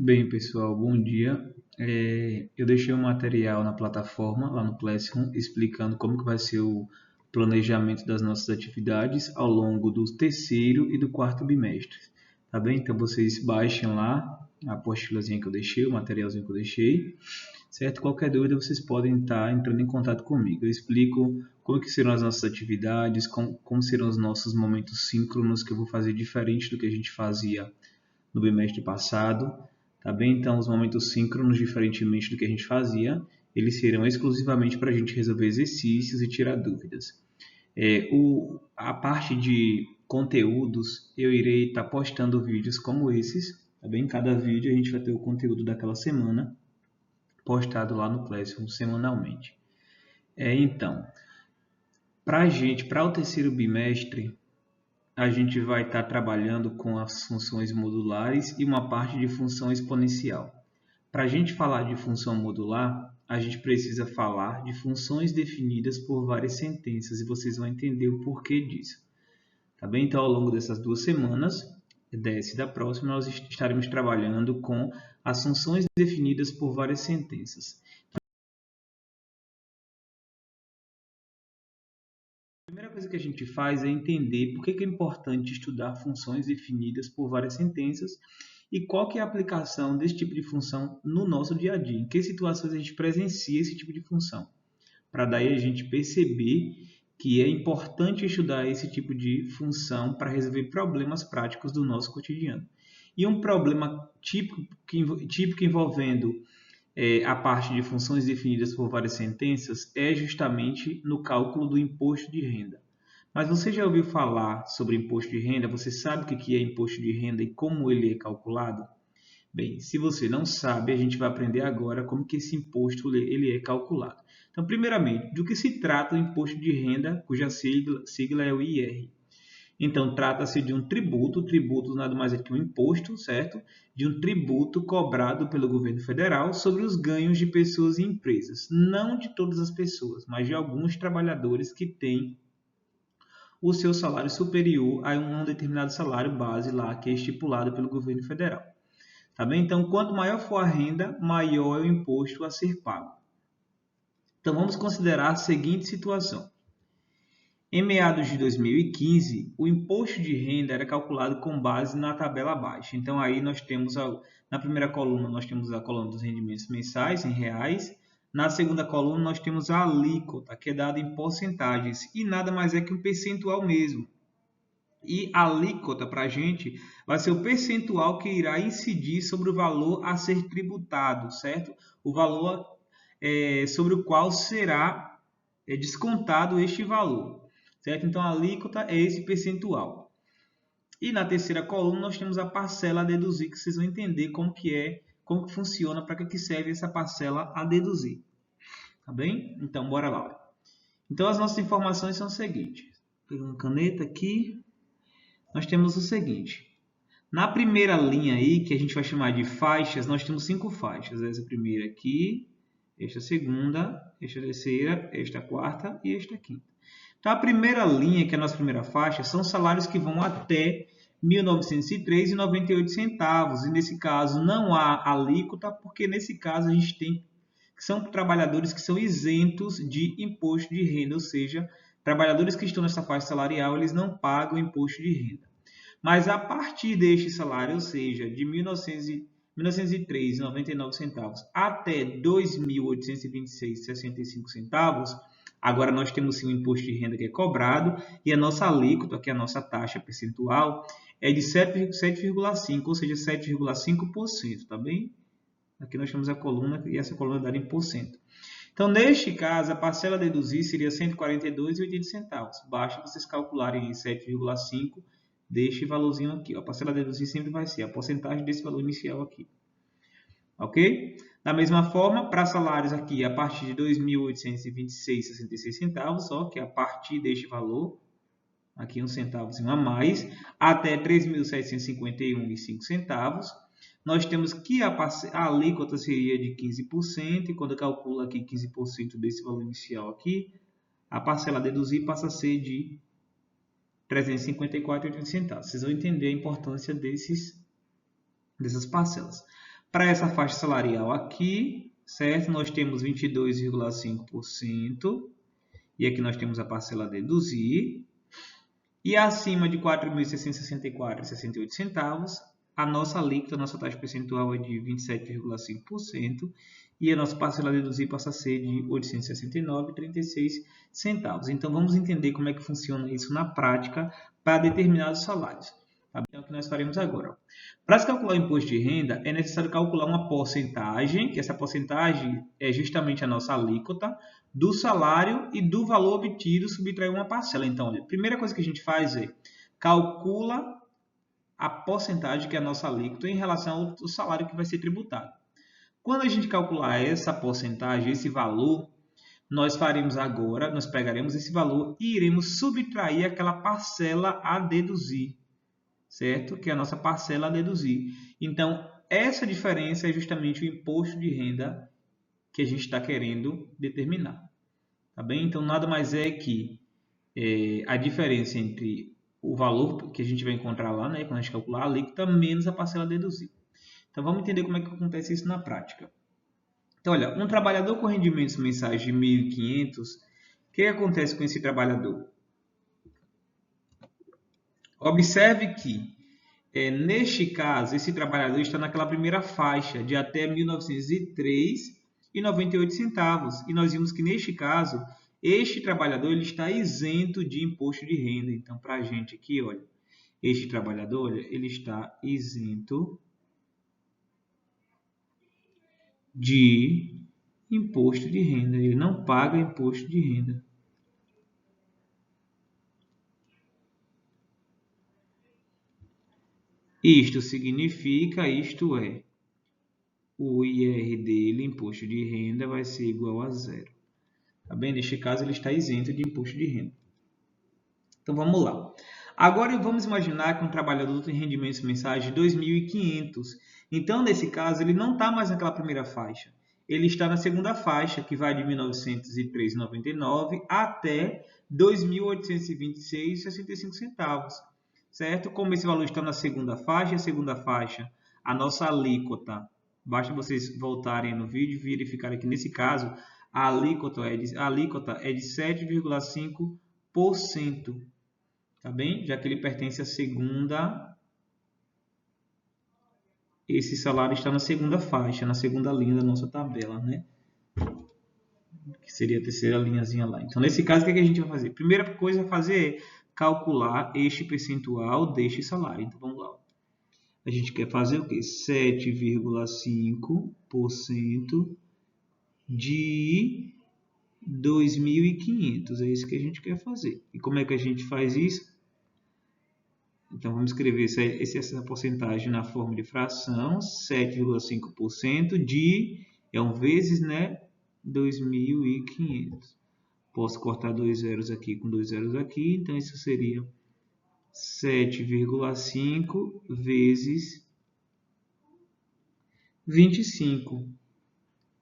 Bem, pessoal, bom dia. Eu deixei um material na plataforma, lá no Classroom, explicando como que vai ser o planejamento das nossas atividades ao longo do terceiro e do quarto bimestre. Tá bem? Então, vocês baixem lá a apostilazinha que eu deixei, o materialzinho que eu deixei, certo? Qualquer dúvida, vocês podem estar entrando em contato comigo. Eu explico como que serão as nossas atividades, como serão os nossos momentos síncronos, que eu vou fazer diferente do que a gente fazia no bimestre passado, tá bem? Então, os momentos síncronos, diferentemente do que a gente fazia, eles serão exclusivamente para a gente resolver exercícios e tirar dúvidas. A parte de conteúdos, eu irei estar postando vídeos como esses, tá bem? Cada vídeo a gente vai ter o conteúdo daquela semana postado lá no Classroom semanalmente. Então, para o terceiro bimestre, a gente vai estar trabalhando com as funções modulares e uma parte de função exponencial. Para a gente falar de função modular, a gente precisa falar de funções definidas por várias sentenças e vocês vão entender o porquê disso. Tá bem? Então, ao longo dessas 2 semanas, dessa e da próxima, nós estaremos trabalhando com as funções definidas por várias sentenças. A primeira coisa que a gente faz é entender por que é importante estudar funções definidas por várias sentenças e qual que é a aplicação desse tipo de função no nosso dia a dia. Em que situações a gente presencia esse tipo de função? Para daí a gente perceber que é importante estudar esse tipo de função para resolver problemas práticos do nosso cotidiano. E um problema típico envolvendo a parte de funções definidas por várias sentenças é justamente no cálculo do imposto de renda. Mas você já ouviu falar sobre imposto de renda? Você sabe o que é imposto de renda e como ele é calculado? Bem, se você não sabe, a gente vai aprender agora como que esse imposto ele é calculado. Então, primeiramente, do que se trata o imposto de renda, cuja sigla é o IR? Então, trata-se de um tributo, tributo nada mais é que um imposto, certo? De um tributo cobrado pelo governo federal sobre os ganhos de pessoas e empresas. Não de todas as pessoas, mas de alguns trabalhadores que têm o seu salário superior a um determinado salário base lá que é estipulado pelo governo federal. Tá bem? Então, quanto maior for a renda, maior é o imposto a ser pago. Então, vamos considerar a seguinte situação. Em meados de 2015, o imposto de renda era calculado com base na tabela abaixo. Então, aí nós temos, na primeira coluna, nós temos a coluna dos rendimentos mensais, em reais. Na segunda coluna, nós temos a alíquota, que é dada em porcentagens. E nada mais é que um percentual mesmo. E a alíquota para a gente vai ser o percentual que irá incidir sobre o valor a ser tributado, certo? O valor sobre o qual será descontado este valor, certo? Então, a alíquota é esse percentual. E na terceira coluna nós temos a parcela a deduzir, que vocês vão entender como que funciona, para que serve essa parcela a deduzir. Tá bem? Então, bora lá. Então, as nossas informações são as seguintes. Vou pegar uma caneta aqui. Nós temos o seguinte. Na primeira linha aí, que a gente vai chamar de faixas, nós temos 5 faixas. Essa primeira aqui, esta segunda, esta terceira, esta quarta e esta quinta. Então, a primeira linha, que é a nossa primeira faixa, são salários que vão até R$ 1.903,98. E nesse caso não há alíquota, porque nesse caso a gente tem que são trabalhadores que são isentos de imposto de renda, ou seja, trabalhadores que estão nessa faixa salarial, eles não pagam imposto de renda. Mas a partir deste salário, ou seja, de R$ 1.903,99 até R$ 2.826,65, agora nós temos sim o imposto de renda que é cobrado e a nossa alíquota, que é a nossa taxa percentual, é de 7,5%, ou seja, 7,5%, tá bem? Aqui nós temos a coluna e essa coluna é dada em porcento. Então, neste caso, a parcela a deduzir seria R$ 142,80. Basta vocês calcularem 7,5% deste valorzinho aqui. A parcela a deduzir sempre vai ser a porcentagem desse valor inicial aqui. Ok? Da mesma forma, para salários aqui, a partir de R$ 2.826,66, que é a partir deste valor, aqui um centavozinho a mais, até R$ 3.751,05. Nós temos que a alíquota seria de 15%, e quando eu calculo aqui 15% desse valor inicial aqui, a parcela a deduzir passa a ser de R$ 354,80. Vocês vão entender a importância dessas parcelas. Para essa faixa salarial aqui, certo? Nós temos 22,5%. E aqui nós temos a parcela a deduzir. E acima de R$ 4.664,68, a nossa alíquota, a nossa taxa percentual é de 27,5%. E a nossa parcela a deduzir passa a ser de R$ 869,36. Então, vamos entender como é que funciona isso na prática para determinados salários. Então, o que nós faremos agora? Para se calcular o imposto de renda, é necessário calcular uma porcentagem, que essa porcentagem é justamente a nossa alíquota, do salário e do valor obtido subtrair uma parcela. Então, olha, a primeira coisa que a gente faz é calcula a porcentagem, que é a nossa alíquota, em relação ao salário que vai ser tributado. Quando a gente calcular essa porcentagem, esse valor, nós faremos agora, nós pegaremos esse valor e iremos subtrair aquela parcela a deduzir, certo? Que é a nossa parcela a deduzir. Então, essa diferença é justamente o imposto de renda que a gente está querendo determinar. Tá bem? Então, nada mais é que a diferença entre o valor que a gente vai encontrar lá, né, quando a gente calcular a alíquota, menos a parcela a deduzir. Então, vamos entender como é que acontece isso na prática. Então, olha, um trabalhador com rendimentos mensais de 1.500, o que acontece com esse trabalhador? Observe que, neste caso, esse trabalhador está naquela primeira faixa de até R$ 1.903,98. E nós vimos que, neste caso, este trabalhador ele está isento de imposto de renda. Então, para a gente aqui, olha, este trabalhador ele está isento de imposto de renda. Ele não paga imposto de renda. Isto significa, isto é, o IR dele, imposto de renda, vai ser igual a zero. Tá bem? Neste caso, ele está isento de imposto de renda. Então, vamos lá. Agora, vamos imaginar que um trabalhador tem rendimentos mensais de 2.500. Então, nesse caso, ele não está mais naquela primeira faixa. Ele está na segunda faixa, que vai de R$ 1.903,99 até R$ 2.826,65. Certo? Como esse valor está na segunda faixa, a nossa alíquota, basta vocês voltarem no vídeo e verificarem que nesse caso, a alíquota é de 7,5%. Tá bem? Já que ele pertence à segunda, esse salário está na segunda faixa, na segunda linha da nossa tabela, né? Que seria a terceira linhazinha lá. Então, nesse caso, o que a gente vai fazer? Primeira coisa a fazer é calcular este percentual deste salário. Então, vamos lá. A gente quer fazer o quê? 7,5% de 2.500. É isso que a gente quer fazer. E como é que a gente faz isso? Então, vamos escrever essa porcentagem na forma de fração. 7,5% de, vezes, né? 2.500. Posso cortar dois zeros aqui com dois zeros aqui. Então, isso seria 7,5 vezes 25.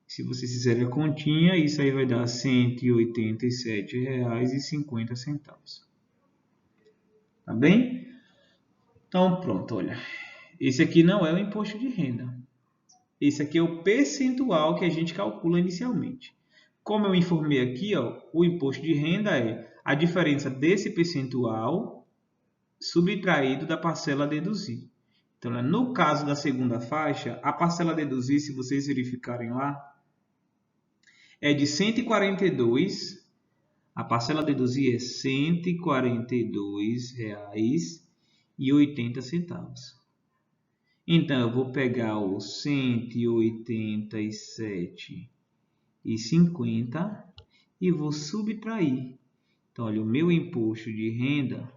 Se vocês fizerem a continha, isso aí vai dar R$ 187,50. Tá bem? Então, pronto, olha. Esse aqui não é o imposto de renda. Esse aqui é o percentual que a gente calcula inicialmente. Como eu informei aqui, ó, o imposto de renda é a diferença desse percentual subtraído da parcela a deduzir. Então, no caso da segunda faixa, a parcela a deduzir, se vocês verificarem lá, é de 142. A parcela a deduzir é R$ 142,80. Então, eu vou pegar o 187,50 e vou subtrair. Então, olha, o meu imposto de renda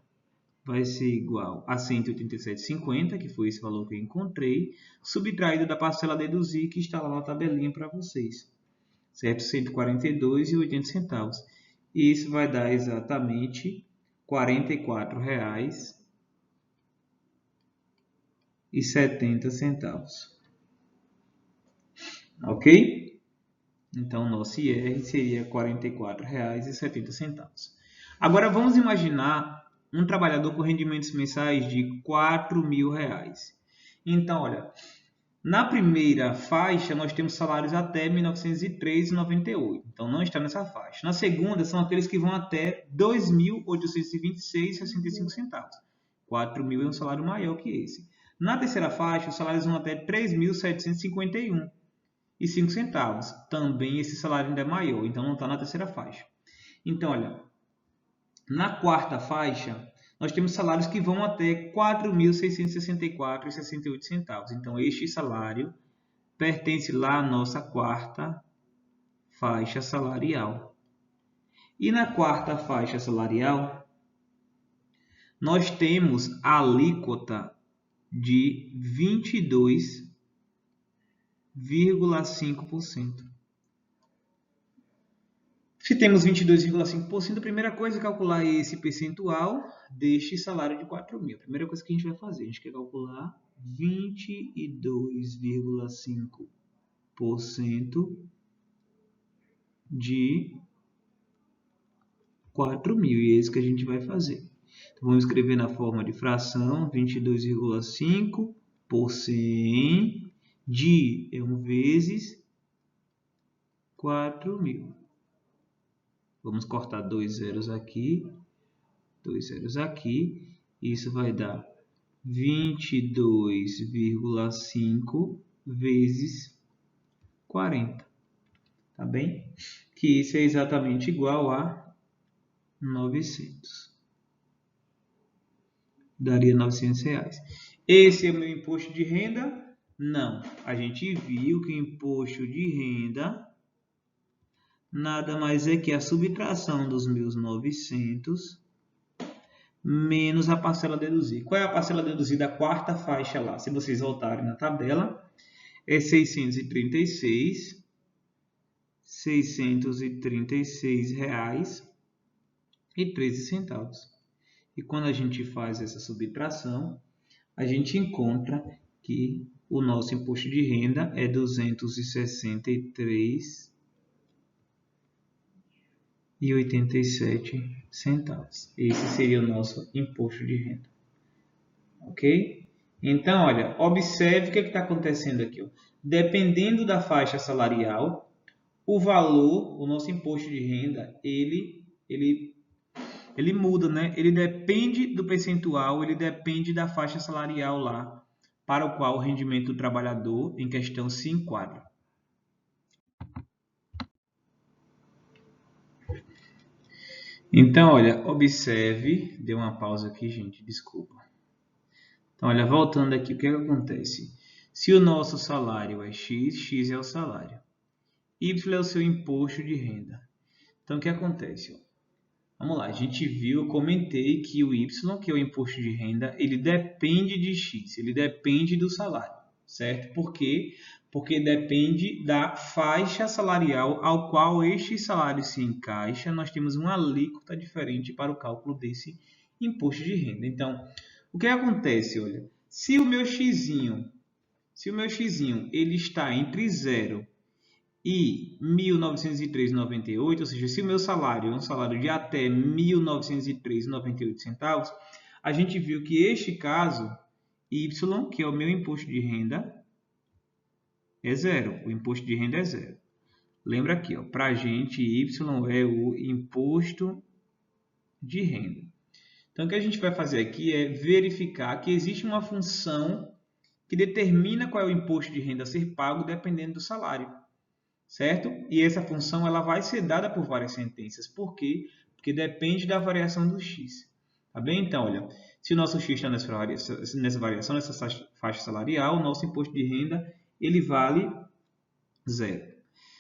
vai ser igual a 187,50, que foi esse valor que eu encontrei, subtraído da parcela a deduzir, que está lá na tabelinha para vocês. Certo? R$ 142,80. E isso vai dar exatamente R$ 44,70. Ok? Então, nosso IR seria R$ 44,70. Agora, vamos imaginar um trabalhador com rendimentos mensais de R$ 4.000. Então, olha, Na primeira faixa, nós temos salários até R$ 1.903,98. Então, não está nessa faixa. Na segunda, são aqueles que vão até R$ 2.826,65. 4.000 é um salário maior que esse. Na terceira faixa, os salários vão até R$ 3.751,05. Também esse salário ainda é maior, então não está na terceira faixa. Então, olha, na quarta faixa, nós temos salários que vão até R$ 4.664,68. Então, este salário pertence lá à nossa quarta faixa salarial. E na quarta faixa salarial, nós temos a alíquota de 22,5%. Se temos 22,5%, a primeira coisa é calcular esse percentual deste salário de 4.000. A primeira coisa que a gente vai fazer, a gente quer calcular 22,5% de 4.000. E é isso que a gente vai fazer. Então, vamos escrever na forma de fração 22,5 por 100 de 1 vezes 4.000. Vamos cortar 2 zeros aqui, 2 zeros aqui. Isso vai dar 22,5 vezes 40. Tá bem? Que isso é exatamente igual a 900. Daria R$900. Esse é o meu imposto de renda? Não. A gente viu que o imposto de renda nada mais é que a subtração dos meus 900 menos a parcela a deduzir. Qual é a parcela a deduzir da quarta faixa lá? Se vocês voltarem na tabela, é R$ 636,13. E quando a gente faz essa subtração, a gente encontra que o nosso imposto de renda é R$ 263,87. Esse seria o nosso imposto de renda. Ok? Então, olha, observe o que está acontecendo aqui. Ó. Dependendo da faixa salarial, o valor, o nosso imposto de renda, ele muda, né? Ele depende do percentual, ele depende da faixa salarial lá, para o qual o rendimento do trabalhador em questão se enquadra. Então, olha, observe, deu uma pausa aqui, gente, desculpa. Então, olha, voltando aqui, o que acontece? Se o nosso salário é X, X é o salário. Y é o seu imposto de renda. Então, o que acontece? Vamos lá, a gente viu, eu comentei que o Y, que é o imposto de renda, ele depende de X, ele depende do salário, certo? Por quê? Porque depende da faixa salarial ao qual este salário se encaixa, nós temos uma alíquota diferente para o cálculo desse imposto de renda. Então, o que acontece? Olha, se o meu Xzinho ele está entre 0 e R$ 1.903,98, ou seja, se o meu salário é um salário de até R$ 1.903,98, a gente viu que este caso, Y, que é o meu imposto de renda, é zero. O imposto de renda é zero. Lembra aqui, para a gente, Y é o imposto de renda. Então, o que a gente vai fazer aqui é verificar que existe uma função que determina qual é o imposto de renda a ser pago dependendo do salário. Certo? E essa função ela vai ser dada por várias sentenças. Por quê? Porque depende da variação do x. Tá bem? Então, olha, se o nosso x está nessa variação, nessa faixa salarial, o nosso imposto de renda ele vale zero.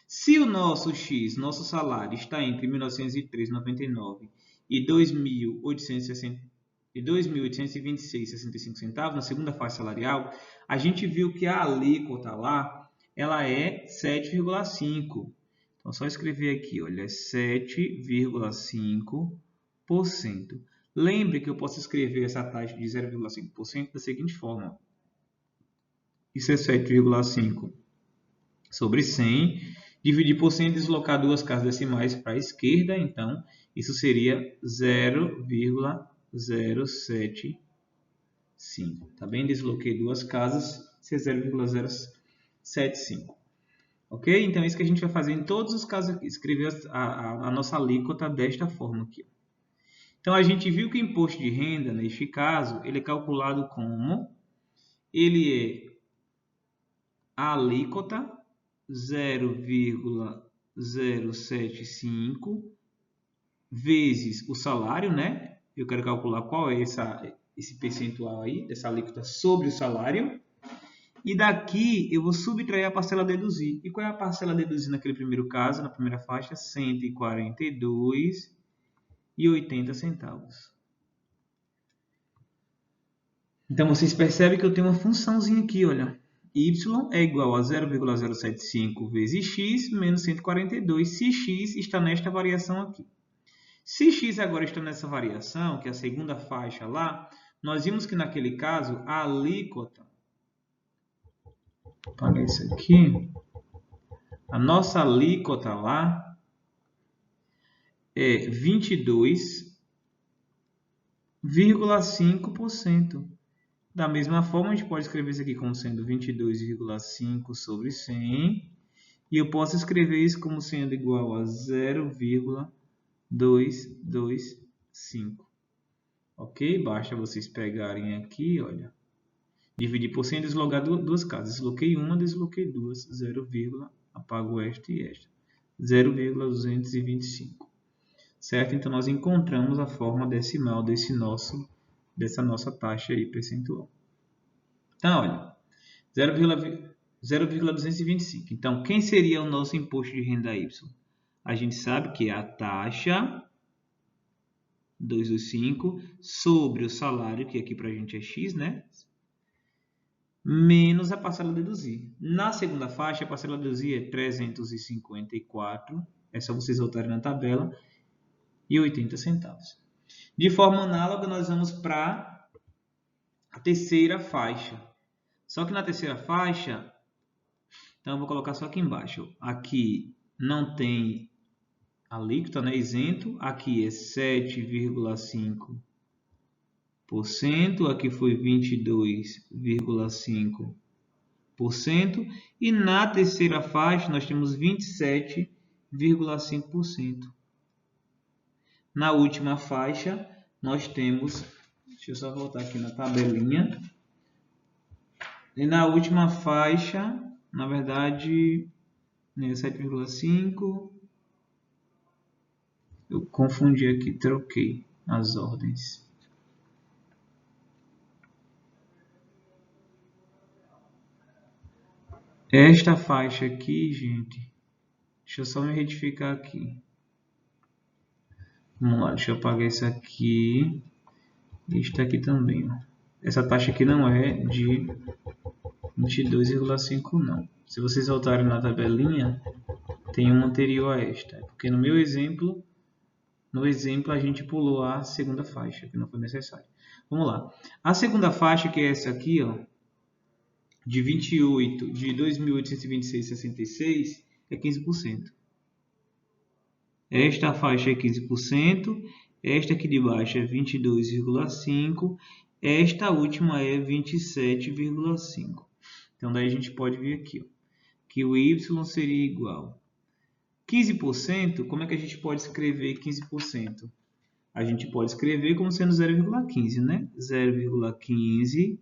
Se o nosso x, nosso salário, está entre 1.903,99 e 2.826,65 centavos, na segunda faixa salarial, a gente viu que a alíquota lá ela é 7,5%. Então, só escrever aqui, olha, 7,5%. Lembre que eu posso escrever essa taxa de 0,5% da seguinte forma. Isso é 7,5 sobre 100. Dividir por 100 e deslocar duas casas decimais para a esquerda. Então, isso seria 0,075. Tá bem? Desloquei duas casas ser 0,075. Ok? Então, é isso que a gente vai fazer em todos os casos aqui. Escrever a nossa alíquota desta forma aqui. Então, a gente viu que o imposto de renda, neste caso, ele é calculado como? Ele é a alíquota 0,075 vezes o salário, né? Eu quero calcular qual é esse percentual aí, dessa alíquota sobre o salário. E daqui eu vou subtrair a parcela a deduzir. E qual é a parcela a deduzir naquele primeiro caso, na primeira faixa? R$ 142,80. Então, vocês percebem que eu tenho uma funçãozinha aqui, olha. Y é igual a 0,075 vezes x menos 142, se x está nesta variação aqui. Se x agora está nessa variação, que é a segunda faixa lá, nós vimos que naquele caso a alíquota, vou apagar isso aqui, a nossa alíquota lá é 22,5%. Da mesma forma, a gente pode escrever isso aqui como sendo 22,5 sobre 100. E eu posso escrever isso como sendo igual a 0,225. Ok? Basta vocês pegarem aqui, olha. Dividir por 100 e deslocar duas casas. Desloquei uma, desloquei duas. 0, apago esta e esta. 0,225. Certo? Então, nós encontramos a forma decimal dessa nossa taxa aí percentual. Então, olha, 0,225. Então, quem seria o nosso imposto de renda Y? A gente sabe que é a taxa 225 sobre o salário, que aqui para a gente é X, né? Menos a parcela a deduzir. Na segunda faixa, a parcela a deduzir é 354. É só vocês voltarem na tabela. E 80 centavos. De forma análoga, nós vamos para a terceira faixa. Só que na terceira faixa, então eu vou colocar só aqui embaixo. Aqui não tem alíquota, né? Isento. Aqui é 7,5%. Aqui foi 22,5%. E na terceira faixa, nós temos 27,5%. Na última faixa, nós temos... Deixa eu só voltar aqui na tabelinha. E na última faixa, na verdade, 7,5. Eu confundi aqui, troquei as ordens. Esta faixa aqui, gente, deixa eu só me retificar aqui. Vamos lá, deixa eu apagar isso aqui. Este aqui também, ó. Essa taxa aqui não é de 22,5 não. Se vocês voltarem na tabelinha, tem uma anterior a esta. Porque no meu exemplo, a gente pulou a segunda faixa, que não foi necessário. Vamos lá. A segunda faixa, que é essa aqui, ó, de 2.826,66, é 15%. Esta faixa é 15%. Esta aqui de baixo é 22,5%. Esta última é 27,5%. Então, daí a gente pode ver aqui, ó, que o Y seria igual. 15%, como é que a gente pode escrever 15%? A gente pode escrever como sendo 0,15, né? 0,15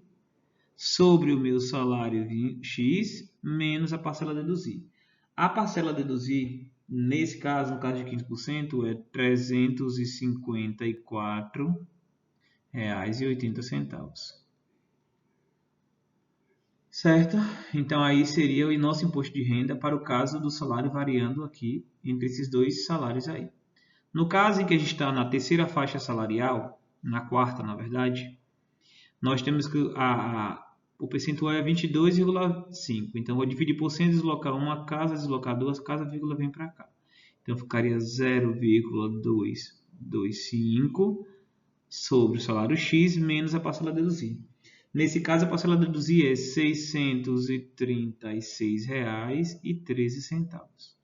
sobre o meu salário X menos a parcela a deduzir. A parcela a deduzir, nesse caso, no caso de 15%, é R$ 354,80. Certo? Então, aí seria o nosso imposto de renda para o caso do salário variando aqui entre esses dois salários aí. No caso em que a gente está na terceira faixa salarial, na quarta, na verdade, nós temos que o percentual é 22,5. Então, vou dividir por 100, deslocar uma casa, deslocar duas casas, a vírgula vem para cá. Então, ficaria 0,225 sobre o salário X menos a parcela a deduzir. Nesse caso, a parcela a deduzir é R$ 636,13.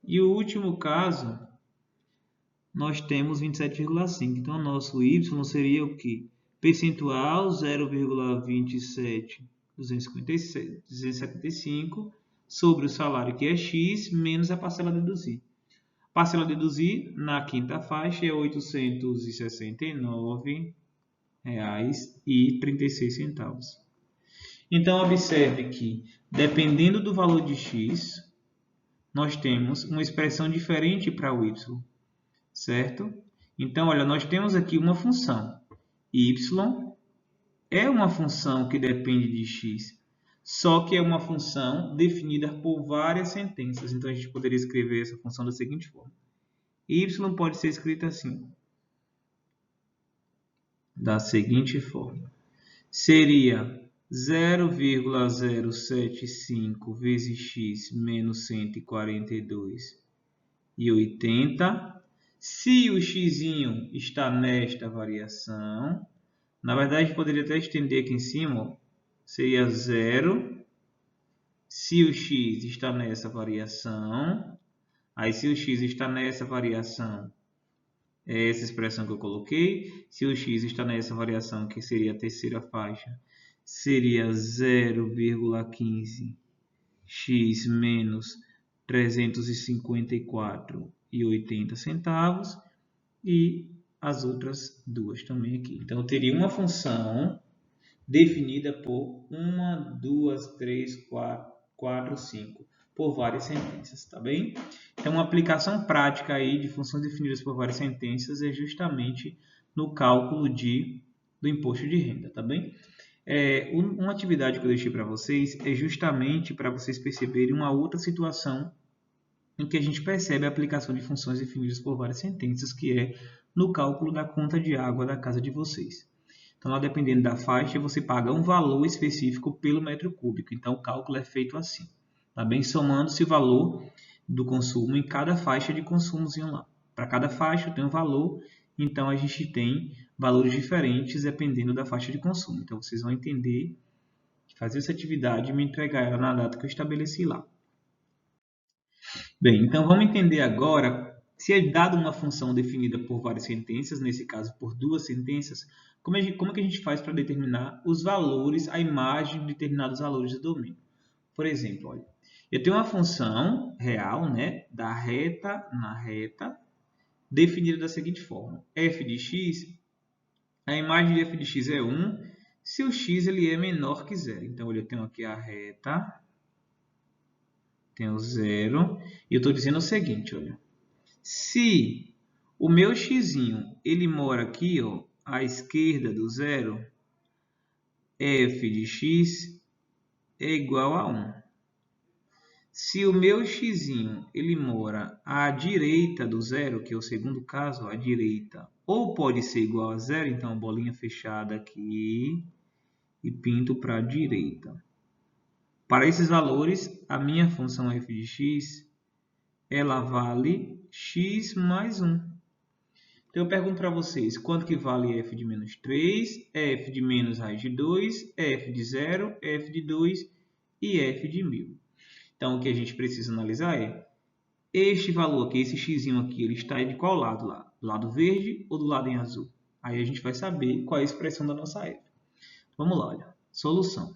E o último caso, nós temos 27,5. Então, o nosso Y seria o quê? Percentual 0,27 275 sobre o salário, que é X, menos a parcela a deduzir. A parcela a deduzir na quinta faixa é R$ 869,36. Então, observe que, dependendo do valor de X, nós temos uma expressão diferente para o Y, certo? Então, olha, nós temos aqui uma função. Y é uma função que depende de X, só que é uma função definida por várias sentenças. Então, a gente poderia escrever essa função da seguinte forma. Y pode ser escrito assim, da seguinte forma. Seria 0,075 vezes x menos 142,80. Se o x está nesta variação, na verdade, a gente poderia até estender aqui em cima, ó, seria 0. Se o x está nessa variação, aí se o x está nessa variação, é essa expressão que eu coloquei. Se o x está nessa variação, que seria a terceira faixa, seria 0,15 x menos 354,80 centavos e as outras duas também aqui. Então, eu teria uma função definida por 1, 2, 3, 4, 5, por várias sentenças, tá bem? Então, uma aplicação prática aí de funções definidas por várias sentenças é justamente no cálculo do imposto de renda, tá bem? Uma atividade que eu deixei para vocês é justamente para vocês perceberem uma outra situação em que a gente percebe a aplicação de funções definidas por várias sentenças, que é no cálculo da conta de água da casa de vocês. Então, lá dependendo da faixa, você paga um valor específico pelo metro cúbico. Então, o cálculo é feito assim, tá bem? Somando-se o valor do consumo em cada faixa de consumozinho lá. Para cada faixa tem um valor, então a gente tem valores diferentes dependendo da faixa de consumo. Então, vocês vão entender, fazer essa atividade e me entregar ela na data que eu estabeleci lá. Bem, então vamos entender agora, se é dada uma função definida por várias sentenças, nesse caso por duas sentenças, como que a gente faz para determinar os valores, a imagem de determinados valores do domínio. Por exemplo, olha, eu tenho uma função real, né, da reta na reta, definida da seguinte forma. F de x, a imagem de f de x é 1, se o x ele é menor que 0. Então, olha, eu tenho aqui a reta, tenho 0, e eu estou dizendo o seguinte, olha, se o meu x ele mora aqui, ó, à esquerda do 0, f de x é igual a 1. Se o meu x ele mora à direita do 0, que é o segundo caso, à direita, ou pode ser igual a 0, então bolinha fechada aqui e pinto para a direita. Para esses valores, a minha função f de x, ela vale x mais 1. Então, eu pergunto para vocês, quanto que vale f de menos 3, f de menos raiz de 2, f de 0, f de 2 e f de 1000. Então, o que a gente precisa analisar é, este valor aqui, esse x aqui, ele está de qual lado lá? Do lado verde ou do lado em azul? Aí a gente vai saber qual é a expressão da nossa f. Vamos lá, olha. Solução.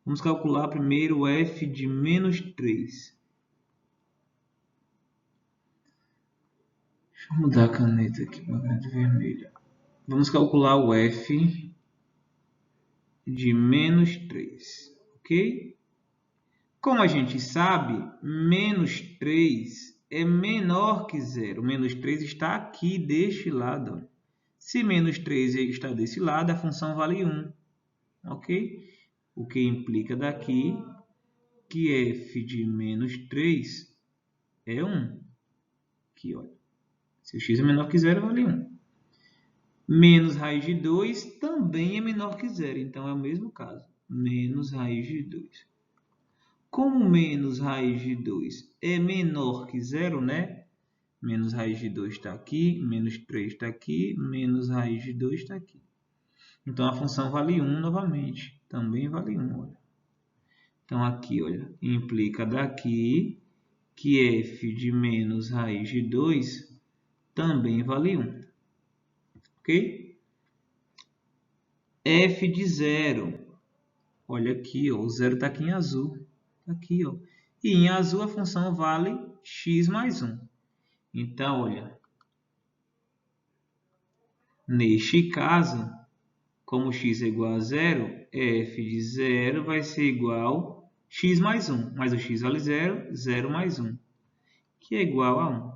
Vamos calcular primeiro o f de menos 3. Deixa eu mudar a caneta aqui para a caneta vermelha. Vamos calcular o f de menos 3, ok? Como a gente sabe, menos 3 é menor que 0. Menos 3 está aqui deste lado. Se menos 3 está desse lado, a função vale 1, ok? O que implica daqui que f de menos 3 é 1. Aqui, olha. Se o x é menor que 0, vale 1. Menos raiz de 2 também é menor que 0. Então, é o mesmo caso. Menos raiz de 2. Como menos raiz de 2 é menor que 0, né? Menos raiz de 2 está aqui, menos 3 está aqui, menos raiz de 2 está aqui. Então, a função vale 1 novamente. Também vale 1, olha. Então, aqui, olha, implica daqui que f de menos raiz de 2 também vale 1. Ok? F de 0. olha aqui, ó, o zero está aqui em azul. Tá aqui, ó. E em azul a função vale x mais 1. Então, olha, neste caso, como x é igual a zero, f de 0 vai ser igual a x mais 1. Mas o x vale 0, 0 mais 1, que é igual a 1.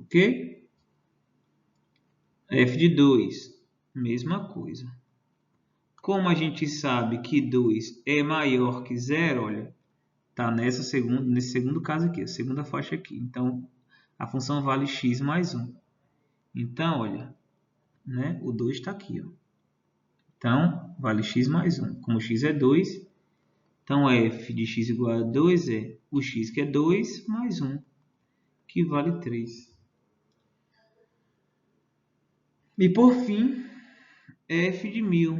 Ok? F de 2, mesma coisa. Como a gente sabe que 2 é maior que 0, olha, está nesse segundo caso aqui, a segunda faixa aqui. Então, a função vale x mais 1. Então, olha, né, o 2 está aqui. Ó. Então, vale x mais 1. Como x é 2, então f de x igual a 2 é o x que é 2 mais 1, que vale 3. E por fim, f de 1000.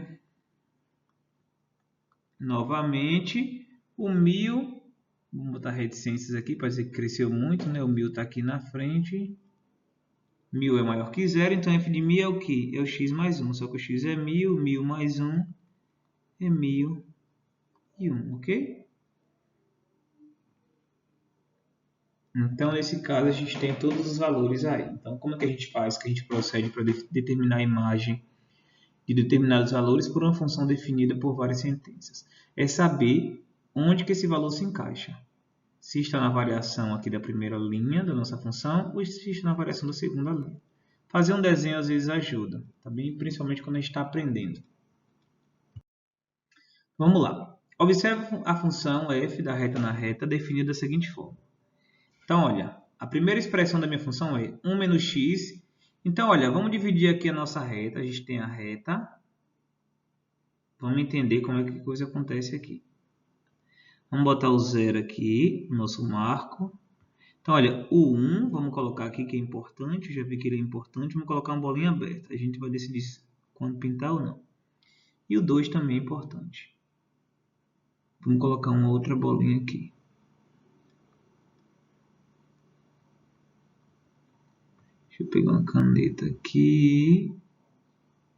Novamente, o 1000, vamos botar reticências aqui, para dizer que cresceu muito, né? O 1000 está aqui na frente. 1000 é maior que 0, então f de 1000 é o quê? É o x mais 1, só que o x é 1000, 1000 mais 1 é 1001, ok? Então, nesse caso, a gente tem todos os valores aí. Então, como é que a gente faz? Que a gente procede para determinar a imagem de determinados valores por uma função definida por várias sentenças? É saber onde que esse valor se encaixa. Se está na variação aqui da primeira linha da nossa função ou se está na variação da segunda linha. Fazer um desenho às vezes ajuda, tá bem? Principalmente quando a gente está aprendendo. Vamos lá. Observe a função f da reta na reta definida da seguinte forma. Então, olha, a primeira expressão da minha função é 1 menos x. Então, olha, vamos dividir aqui a nossa reta. A gente tem a reta. Vamos entender como é que a coisa acontece aqui. Vamos botar o 0 aqui, nosso marco. Então, olha, o 1, vamos colocar aqui que é importante. Já vi que ele é importante. Vamos colocar uma bolinha aberta. A gente vai decidir quando pintar ou não. E o 2 também é importante. Vamos colocar uma outra bolinha aqui. Deixa eu pegar uma caneta aqui.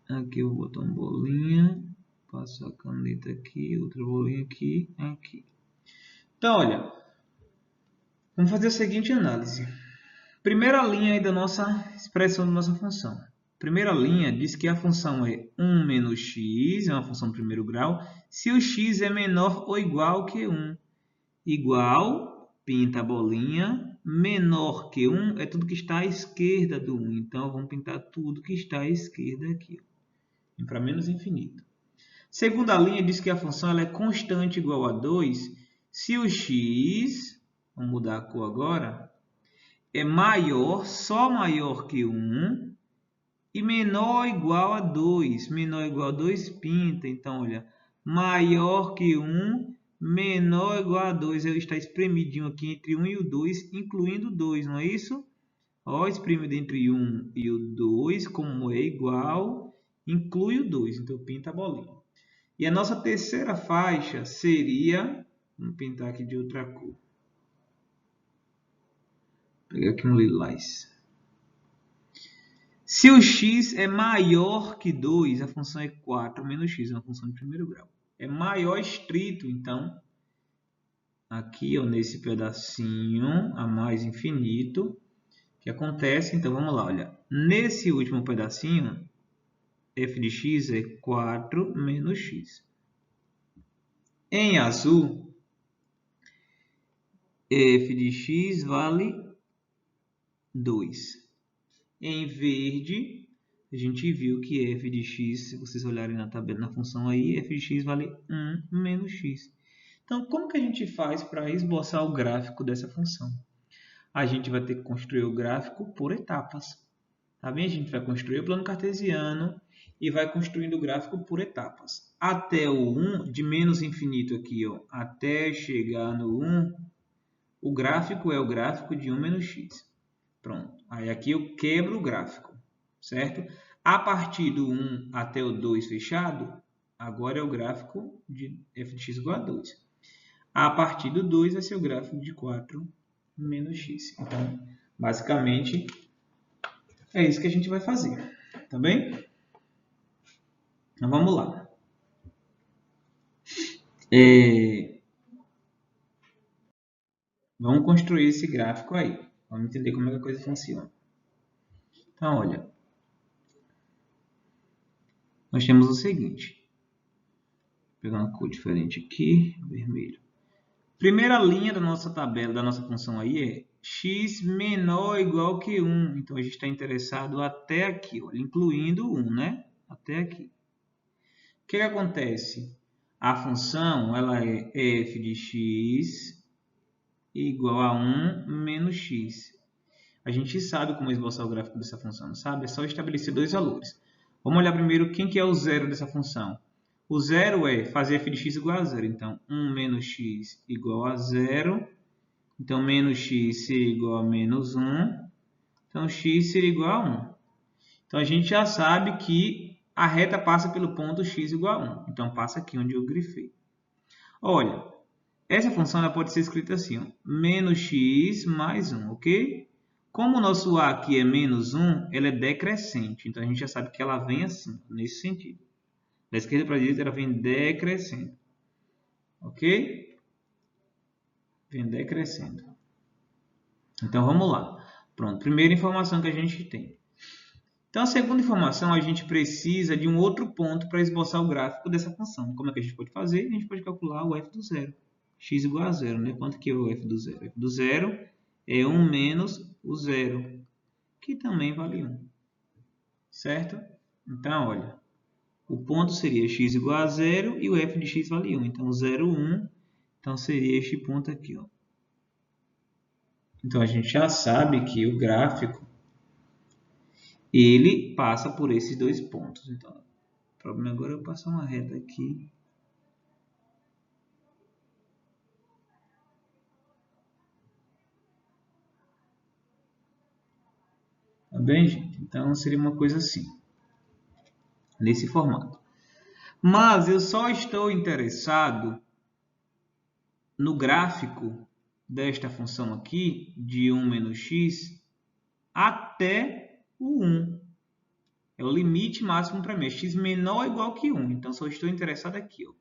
Aqui eu vou botar uma bolinha. Passo a caneta aqui, outra bolinha aqui, aqui. Então, olha, vamos fazer a seguinte análise. Primeira linha aí da nossa expressão da nossa função. Primeira linha diz que a função é 1 menos x, é uma função do primeiro grau, se o x é menor ou igual que 1. Igual, pinta a bolinha, menor que 1 é tudo que está à esquerda do 1. Então, vamos pintar tudo que está à esquerda aqui. Para menos infinito. Segunda linha diz que a função ela é constante igual a 2 se o x, vamos mudar a cor agora, é maior, só maior que 1 e menor ou igual a 2. Menor ou igual a 2 pinta. Então, olha, maior que 1, menor ou igual a 2. Ele está espremidinho aqui entre 1 e o 2, incluindo o 2, não é isso? Ó, espremido entre 1 e o 2, como é igual, inclui o 2. Então, pinta a bolinha. E a nossa terceira faixa seria, vamos pintar aqui de outra cor. Vou pegar aqui um lilás. Se o x é maior que 2, a função é 4 menos x, é uma função de primeiro grau. É maior estrito, então, aqui ó, nesse pedacinho a mais infinito, que acontece, então vamos lá, olha. Nesse último pedacinho, f de x é 4 menos x. Em azul, f de x vale 2. Em verde, a gente viu que f de x, se vocês olharem na tabela, na função aí, f de x vale 1 menos x. Então, como que a gente faz para esboçar o gráfico dessa função? A gente vai ter que construir o gráfico por etapas. Tá bem? A gente vai construir o plano cartesiano e vai construindo o gráfico por etapas. Até o 1, de menos infinito aqui, ó, até chegar no 1, o gráfico é o gráfico de 1 menos x. Pronto. Aí aqui eu quebro o gráfico, certo? A partir do 1 até o 2 fechado, agora é o gráfico de f de x igual a 2. A partir do 2 vai ser o gráfico de 4 menos x. Então, basicamente, é isso que a gente vai fazer. Tá bem? Então, vamos lá. Vamos construir esse gráfico aí. Vamos entender como é que a coisa funciona. Então, olha. Nós temos o seguinte. Vou pegar uma cor diferente aqui, vermelho. Primeira linha da nossa tabela, da nossa função aí é x menor ou igual que 1. Então, a gente está interessado até aqui, olha, incluindo 1, né? Até aqui. O que acontece? A função ela é f de x igual a 1 menos x. A gente sabe como esboçar o gráfico dessa função, não sabe? É só estabelecer dois valores. Vamos olhar primeiro quem que é o zero dessa função. O zero é fazer f de x igual a zero. Então, 1 menos x igual a zero. Então, menos x seria igual a menos 1. Então, x seria igual a 1. Então, a gente já sabe que a reta passa pelo ponto x igual a 1. Então, passa aqui onde eu grifei. Olha, essa função ela pode ser escrita assim, ó, menos x mais 1, ok? Como o nosso a aqui é menos 1, ela é decrescente. Então, a gente já sabe que ela vem assim, nesse sentido. Da esquerda para a direita, ela vem decrescendo. Ok? Vem decrescendo. Então, vamos lá. Pronto, primeira informação que a gente tem. Então, a segunda informação, a gente precisa de um outro ponto para esboçar o gráfico dessa função. Como é que a gente pode fazer? A gente pode calcular o f do zero. X igual a zero, né? Quanto que é o f do zero? F do zero é 1 menos o zero, que também vale 1. Certo? Então, olha, o ponto seria x igual a zero e o f de x vale 1. Então, 0, 1. Então, seria este ponto aqui, ó. Então, a gente já sabe que o gráfico ele passa por esses dois pontos. Então, o problema agora é eu passar uma reta aqui. Tá bem, gente? Então, seria uma coisa assim, nesse formato. Mas eu só estou interessado no gráfico desta função aqui, de 1 menos x, até o 1. É o limite máximo para mim. É x menor ou igual que 1. Então, só estou interessado aqui, ó,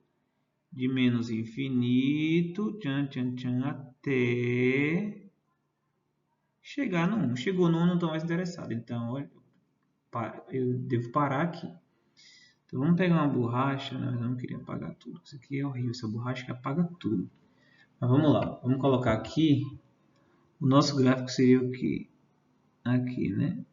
de menos infinito, até chegar no 1. Chegou no 1, não estou mais interessado. Então, olha, eu devo parar aqui. Então, vamos pegar uma borracha. Né? Eu não queria apagar tudo. Isso aqui é horrível. Essa borracha que apaga tudo. Mas vamos lá. Vamos colocar aqui. O nosso gráfico seria o quê? Aqui, né?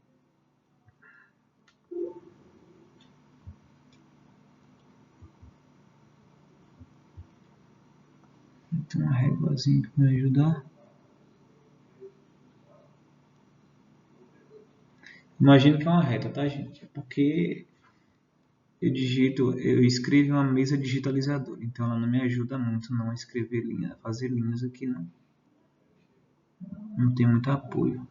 Então, uma réguazinha para me ajudar. Imagino que é uma reta, tá, gente? Porque eu escrevo em uma mesa digitalizadora, então ela não me ajuda muito não a escrever linhas, a fazer linhas aqui não. Não tem muito apoio.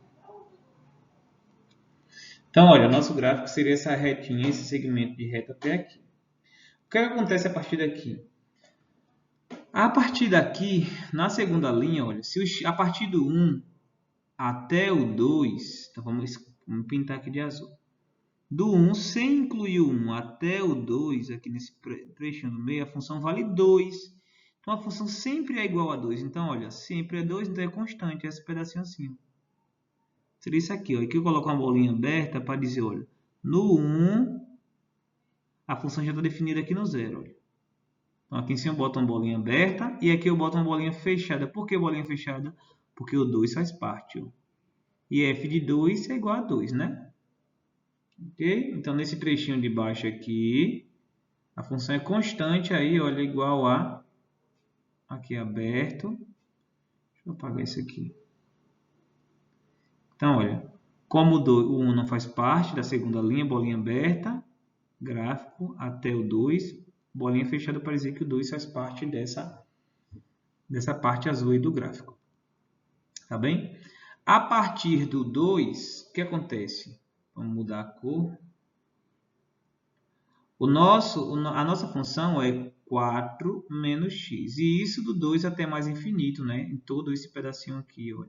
Então, olha, o nosso gráfico seria essa retinha, esse segmento de reta até aqui. O que acontece a partir daqui? A partir daqui, na segunda linha, olha, se a partir do 1 até o 2, então vamos pintar aqui de azul. Do 1, sem incluir o 1 até o 2, aqui nesse trechinho do meio, a função vale 2. Então, a função sempre é igual a 2. Então, olha, sempre é 2, então é constante, esse pedacinho assim. Seria isso aqui, ó. Aqui eu coloco uma bolinha aberta para dizer, olha, no 1, a função já está definida aqui no 0. Olha. Então, aqui em cima eu boto uma bolinha aberta e aqui eu boto uma bolinha fechada. Por que bolinha fechada? Porque o 2 faz parte. Ó. E f de 2 é igual a 2, né? Ok? Então, nesse trechinho de baixo aqui, a função é constante aí, olha, igual a... Aqui aberto. Deixa eu apagar isso aqui. Então, olha, como o 1 não faz parte da segunda linha, bolinha aberta, gráfico até o 2, bolinha fechada para dizer que o 2 faz parte dessa parte azul aí do gráfico. Tá bem? A partir do 2, o que acontece? Vamos mudar a cor. A nossa função é 4 menos x. E isso do 2 até mais infinito, né? Em todo esse pedacinho aqui, olha.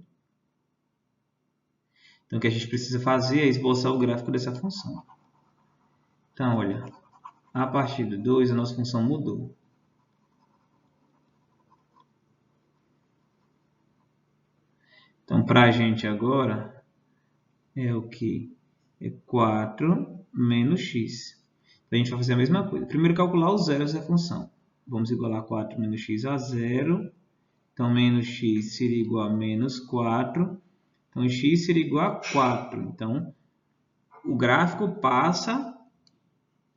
Então, o que a gente precisa fazer é esboçar o gráfico dessa função. Então, olha, a partir do 2, a nossa função mudou. Então, para a gente agora, é o que? É 4 menos x. Então, a gente vai fazer a mesma coisa. Primeiro, calcular os zeros da função. Vamos igualar 4 menos x a 0. Então, menos x seria igual a menos 4. Então, x seria igual a 4. Então, o gráfico passa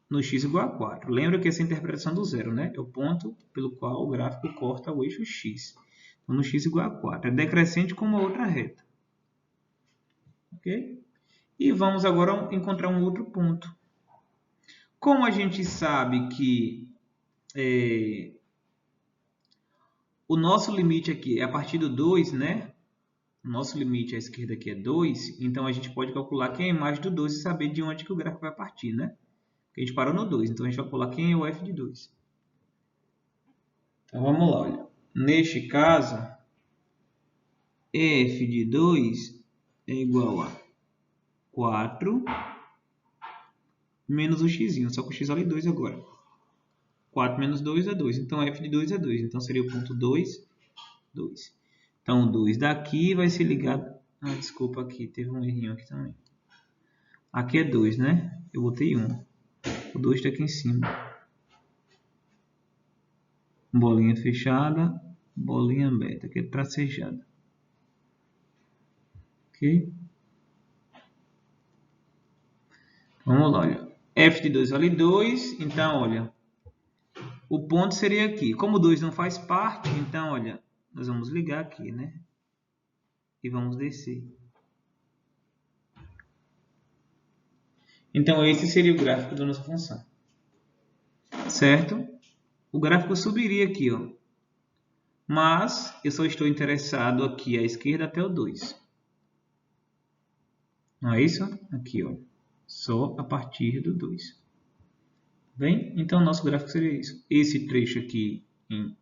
no x igual a 4. Lembra que essa é a interpretação do zero, né? É o ponto pelo qual o gráfico corta o eixo x. Então, no x igual a 4. É decrescente com uma outra reta. Ok? E vamos agora encontrar um outro ponto. Como a gente sabe que o nosso limite aqui é a partir do 2, né? O nosso limite à esquerda aqui é 2, então a gente pode calcular quem é a imagem do 2 e saber de onde que o gráfico vai partir, né? Porque a gente parou no 2, então a gente vai calcular quem é o f de 2. Então vamos lá, olha. Neste caso, f de 2 é igual a 4 menos o x, só que o x vale 2 agora. 4 menos 2 é 2, então f de 2 é 2. Então seria o ponto 2, 2. Então o 2 daqui vai ser ligado... Ah, desculpa aqui, teve um errinho aqui também. Aqui é 2, né? Eu botei 1. O 2 está aqui em cima. Bolinha fechada, bolinha aberta, que é tracejada. Ok? Vamos lá, olha. F de 2 vale 2, então, olha, o ponto seria aqui. Como 2 não faz parte, então, olha, nós vamos ligar aqui, né? E vamos descer. Então, esse seria o gráfico da nossa função. Certo? O gráfico subiria aqui, ó. Mas eu só estou interessado aqui à esquerda até o 2. Não é isso? Aqui, ó. Só a partir do 2. Bem? Então, o nosso gráfico seria isso. Esse trecho aqui em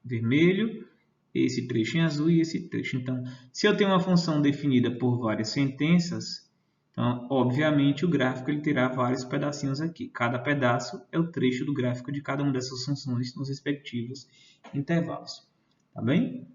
vermelho, esse trecho em azul e esse trecho. Então, se eu tenho uma função definida por várias sentenças, então, obviamente, o gráfico ele terá vários pedacinhos aqui. Cada pedaço é o trecho do gráfico de cada uma dessas funções nos respectivos intervalos. Tá bem?